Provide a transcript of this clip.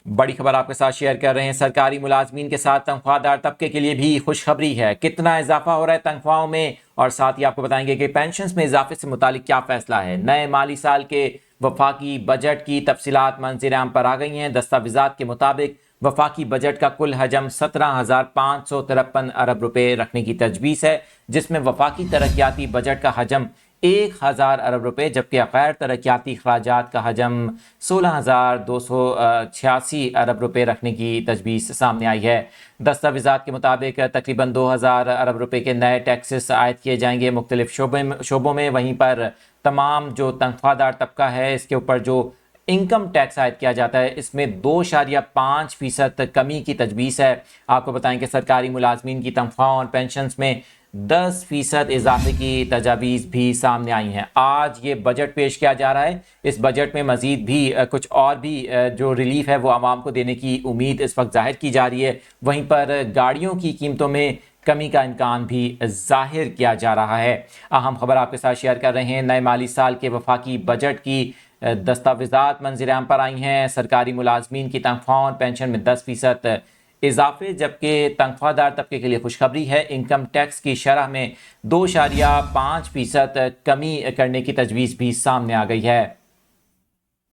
بڑی خبر آپ کے ساتھ شیئر کر رہے ہیں۔ سرکاری ملازمین کے ساتھ تنخواہ دار طبقے کے لیے بھی خوشخبری ہے۔ کتنا اضافہ ہو رہا ہے تنخواہوں میں، اور ساتھ ہی آپ کو بتائیں گے کہ پینشنز میں اضافے سے متعلق کیا فیصلہ ہے۔ نئے مالی سال کے وفاقی بجٹ کی تفصیلات منظر عام پر آ گئی ہیں۔ دستاویزات کے مطابق وفاقی بجٹ کا کل حجم 17,553 ارب روپے رکھنے کی تجویز ہے، جس میں وفاقی ترقیاتی بجٹ کا حجم 1,000 ارب روپے جبکہ غیر ترقیاتی اخراجات کا حجم 16,286 ارب روپے رکھنے کی تجویز سامنے آئی ہے۔ دستاویزات کے مطابق تقریباً 2,000 ارب روپے کے نئے ٹیکسز عائد کیے جائیں گے مختلف شعبوں میں۔ وہیں پر تمام جو تنخواہ دار طبقہ ہے اس کے اوپر جو انکم ٹیکس عائد کیا جاتا ہے اس میں 2.5% کمی کی تجویز ہے۔ آپ کو بتائیں کہ سرکاری ملازمین کی تنخواہوں اور پینشنز میں 10% اضافے کی تجاویز بھی سامنے آئی ہیں۔ آج یہ بجٹ پیش کیا جا رہا ہے۔ اس بجٹ میں مزید بھی کچھ اور بھی جو ریلیف ہے وہ عوام کو دینے کی امید اس وقت ظاہر کی جا رہی ہے۔ وہیں پر گاڑیوں کی قیمتوں میں کمی کا امکان بھی ظاہر کیا جا رہا ہے۔ اہم خبر آپ کے ساتھ شیئر کر رہے ہیں۔ نئے مالی سال کے وفاقی بجٹ کی دستاویزات منظر عام پر آئی ہیں۔ سرکاری ملازمین کی تنخواہوں اور پینشن میں 10% اضافے جبکہ تنخواہ دار طبقے کے لیے خوشخبری ہے۔ انکم ٹیکس کی شرح میں 2.5% کمی کرنے کی تجویز بھی سامنے آ گئی ہے۔